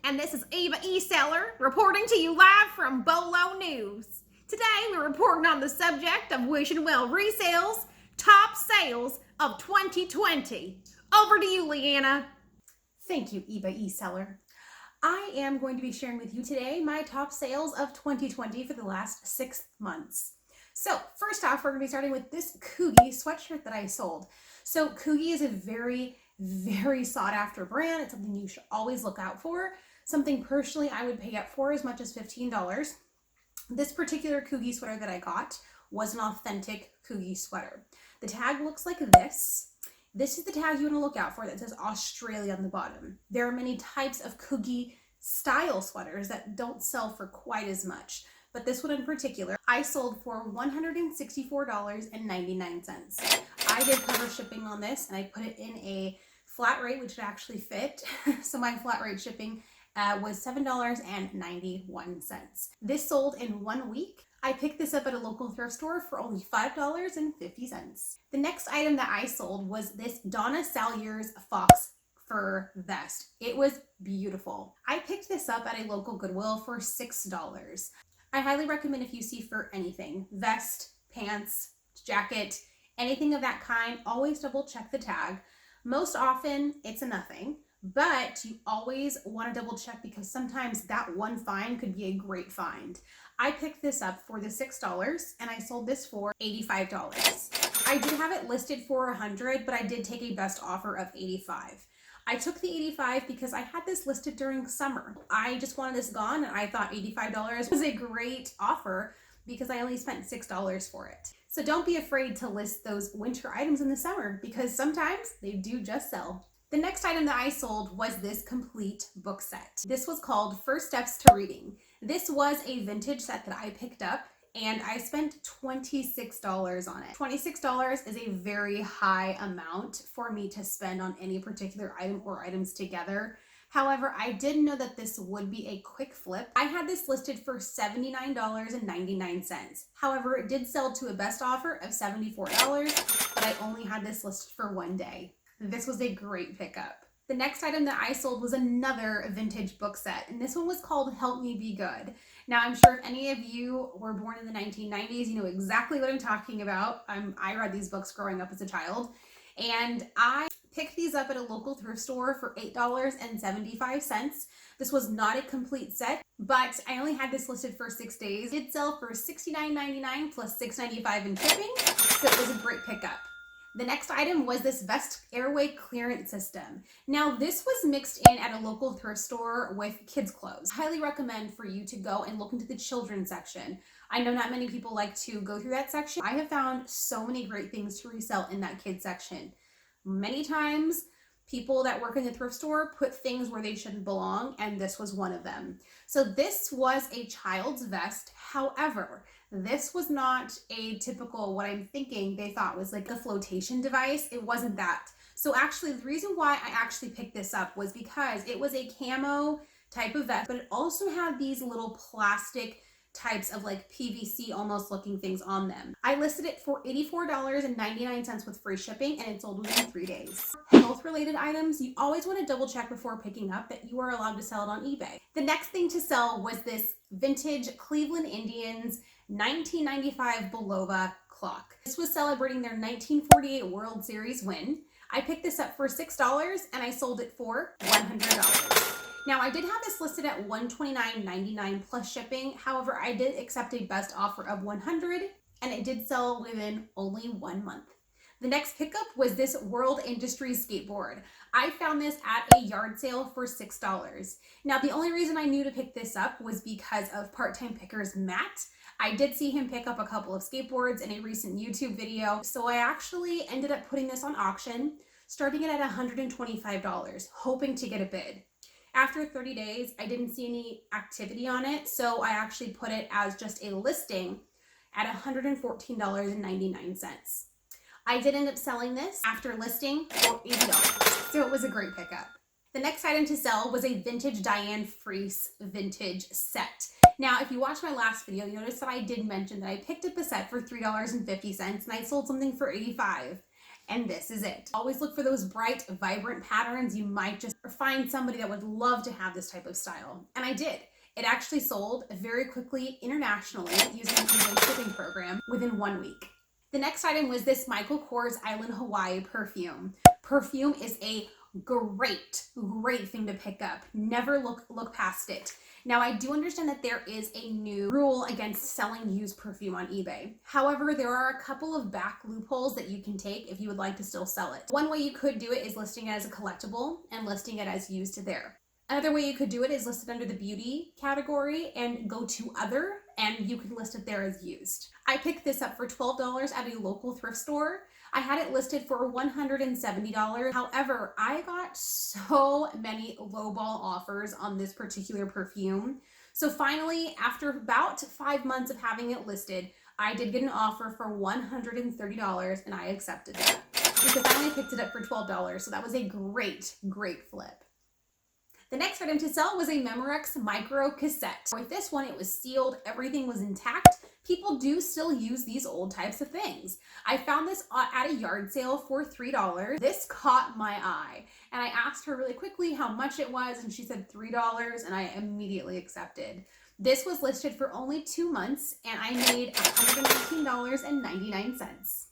and this is Eva E-Seller reporting to you live from Bolo News. Today we're reporting on the subject of Wishing Well Resell's top sales of 2020. Over to you, Leanna. Thank you, Eva E-Seller. I am going to be sharing with you today my top sales of 2020 for the last 6 months. So first off, we're going to be starting with this COOGI sweatshirt that I sold. So COOGI is a very sought after brand. It's something you should always look out for. Something personally I would pay up for as much as $15. This particular COOGI sweater that I got was an authentic COOGI sweater. The tag looks like this. This is the tag you want to look out for that says Australia on the bottom. There are many types of COOGI style sweaters that don't sell for quite as much, but this one in particular, I sold for $164.99. I did cover shipping on this and I put it in a flat rate, which would actually fit. So my flat rate shipping was $7.91. This sold in 1 week. I picked this up at a local thrift store for only $5.50. The next item that I sold was this Donna Salyers Fox fur vest. It was beautiful. I picked this up at a local Goodwill for $6. I highly recommend if you see fur anything, vest, pants, jacket, anything of that kind, always double check the tag. Most often it's a nothing, but you always want to double check because sometimes that one find could be a great find. I picked this up for the $6 and I sold this for $85. I did have it listed for $100, but I did take a best offer of $85. I took the $85 because I had this listed during summer. I just wanted this gone and I thought $85 was a great offer because I only spent $6 for it. So don't be afraid to list those winter items in the summer because sometimes they do just sell. The next item that I sold was this complete book set. This was called First Steps to Reading. This was a vintage set that I picked up and I spent $26 on it. $26 is a very high amount for me to spend on any particular item or items together. However, I did know that this would be a quick flip. I had this listed for $79.99. However, it did sell to a best offer of $74, but I only had this listed for 1 day. This was a great pickup. The next item that I sold was another vintage book set, and this one was called Help Me Be Good. Now, I'm sure if any of you were born in the 1990s, you know exactly what I'm talking about. I read these books growing up as a child, and I picked these up at a local thrift store for $8.75. This was not a complete set, but I only had this listed for 6 days. It did sell for $69.99 plus $6.95 in shipping, so it was a great pickup. The next item was this vest airway clearance system. Now this was mixed in at a local thrift store with kids clothes. I highly recommend for you to go and look into the children's section. I know not many people like to go through that section. I have found so many great things to resell in that kids section. Many times people that work in the thrift store put things where they shouldn't belong, and this was one of them. So this was a child's vest. However, this was not a typical, what I'm thinking they thought was like a flotation device. It wasn't that. So actually the reason why I actually picked this up was because it was a camo type of vest, but it also had these little plastic types of like PVC almost looking things on them. I listed it for $84.99 with free shipping and it sold within 3 days. Health related items, you always want to double check before picking up that you are allowed to sell it on eBay. The next thing to sell was this vintage Cleveland Indians 1995 Bulova clock. This was celebrating their 1948 World Series win. I picked this up for $6 and I sold it for $100. Now I did have this listed at $129.99 plus shipping. However, I did accept a best offer of $100 and it did sell within only 1 month. The next pickup was this World Industries skateboard. I found this at a yard sale for $6. Now the only reason I knew to pick this up was because of Part-Time Pickers Matt. I did see him pick up a couple of skateboards in a recent YouTube video, so I actually ended up putting this on auction, starting it at $125, hoping to get a bid. After 30 days, I didn't see any activity on it, so I actually put it as just a listing at $114.99. I did end up selling this after listing for $80, so it was a great pickup. The next item to sell was a vintage Diane Freese vintage set. Now, if you watched my last video, you noticed that I did mention that I picked up a set for $3.50 and I sold something for $85. and this is it. Always look for those bright, vibrant patterns. You might just find somebody that would love to have this type of style. And I did. It actually sold very quickly internationally using an eBay shipping program within 1 week. The next item was this Michael Kors Island Hawaii perfume. Perfume is a great thing to pick up. Never look past it. Now, I do understand that there is a new rule against selling used perfume on eBay. However, there are a couple of back loopholes that you can take if you would like to still sell it. One way you could do it is listing it as a collectible and listing it as used there. Another way you could do it is list it under the beauty category and go to other, and you can list it there as used. I picked this up for $12 at a local thrift store. I had it listed for $170. However, I got so many lowball offers on this particular perfume. So finally, after about 5 months of having it listed, I did get an offer for $130 and I accepted that because I only picked it up for $12. So that was a great flip. The next item to sell was a Memorex micro cassette. With this one, it was sealed, everything was intact. People do still use these old types of things. I found this at a yard sale for $3. This caught my eye, and I asked her really quickly how much it was, and she said $3, and I immediately accepted. This was listed for only 2 months, and I made $119.99.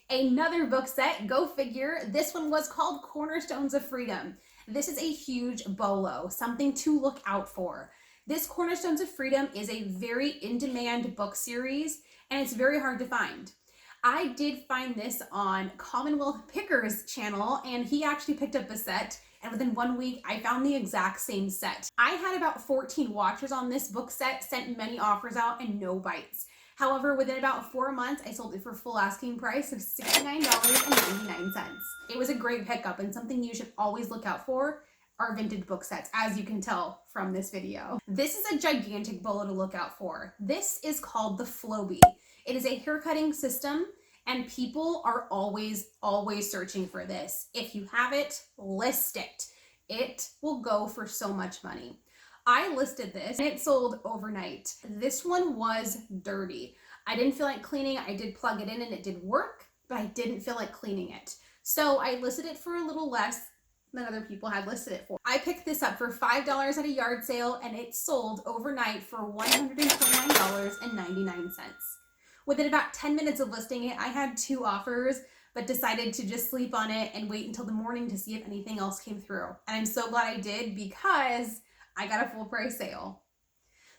Another book set, go figure. This one was called Cornerstones of Freedom. This is a huge bolo, something to look out for. This Cornerstones of Freedom is a very in-demand book series, and it's very hard to find. I did find this on Commonwealth Picker's channel, and he actually picked up a set, and within 1 week, I found the exact same set. I had about 14 watchers on this book set, sent many offers out, and no bites. However, within about 4 months, I sold it for full asking price of $69.99. It was a great pickup and something you should always look out for are vintage book sets, as you can tell from this video. This is a gigantic bolo to look out for. This is called the Flowbee. It is a haircutting system and people are always searching for this. If you have it, list it. It will go for so much money. I listed this and it sold overnight. This one was dirty. I didn't feel like cleaning. I did plug it in and it did work, but I didn't feel like cleaning it. So I listed it for a little less than other people had listed it for. I picked this up for $5 at a yard sale and it sold overnight for $129.99. Within about 10 minutes of listing it, I had 2 offers, but decided to just sleep on it and wait until the morning to see if anything else came through. And I'm so glad I did because I got a full price sale.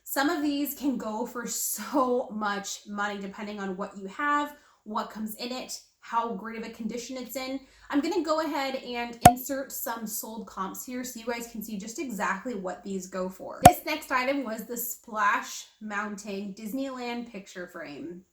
Some of these can go for so much money depending on what you have, what comes in it, how great of a condition it's in. I'm gonna go ahead and insert some sold comps here so you guys can see just exactly what these go for. This next item was the Splash Mountain Disneyland picture frame.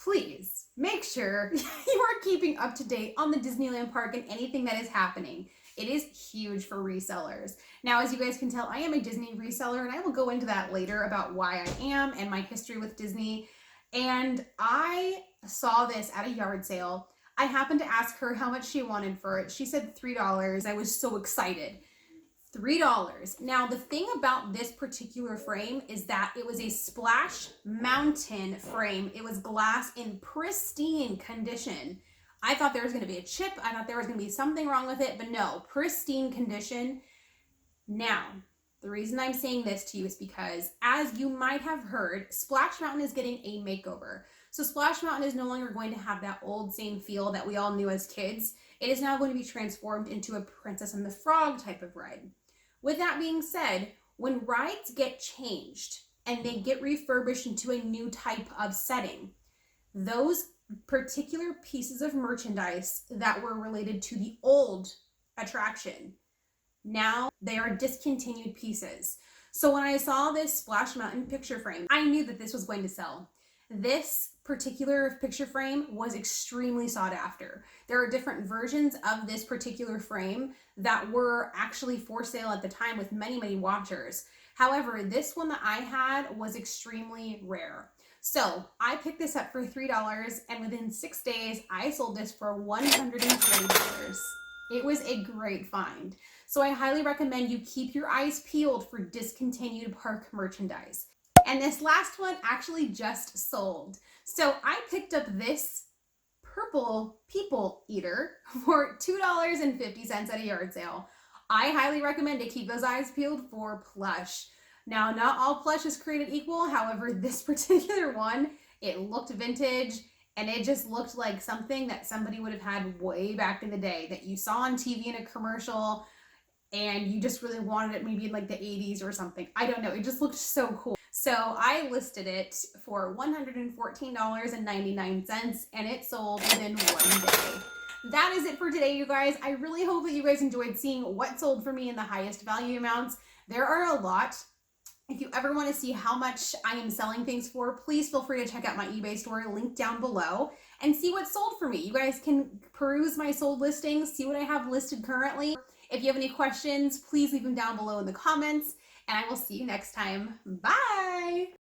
Please make sure you are keeping up to date on the Disneyland park and anything that is happening. It is huge for resellers. Now, as you guys can tell, I am a Disney reseller and I will go into that later about why I am and my history with Disney. And I saw this at a yard sale. I happened to ask her how much she wanted for it. She said $3. I was so excited. $3. Now, the thing about this particular frame is that it was a Splash Mountain frame. It was glass in pristine condition. I thought there was going to be a chip. I thought there was going to be something wrong with it, but no, pristine condition. Now, the reason I'm saying this to you is because, as you might have heard, Splash Mountain is getting a makeover. So Splash Mountain is no longer going to have that old same feel that we all knew as kids. It is now going to be transformed into a Princess and the Frog type of ride. With that being said, when rides get changed and they get refurbished into a new type of setting, those particular pieces of merchandise that were related to the old attraction, now they are discontinued pieces. So when I saw this Splash Mountain picture frame, I knew that this was going to sell. This particular picture frame was extremely sought after. There are different versions of this particular frame that were actually for sale at the time with many watchers. However, this one that I had was extremely rare. So I picked this up for $3 and within 6 days, I sold this for $140. It was a great find. So I highly recommend you keep your eyes peeled for discontinued park merchandise. And this last one actually just sold. So I picked up this purple people eater for $2.50 at a yard sale. I highly recommend to keep those eyes peeled for plush. Now, not all plush is created equal. However, this particular one, it looked vintage and it just looked like something that somebody would have had way back in the day that you saw on TV in a commercial and you just really wanted it maybe in like the 80s or something. I don't know. It just looked so cool. So I listed it for $114.99 and it sold within 1 day. That is it for today, you guys. I really hope that you guys enjoyed seeing what sold for me in the highest value amounts. There are a lot. If you ever want to see how much I am selling things for, please feel free to check out my eBay store linked down below and see what sold for me. You guys can peruse my sold listings, see what I have listed currently. If you have any questions, please leave them down below in the comments, and I will see you next time. Bye!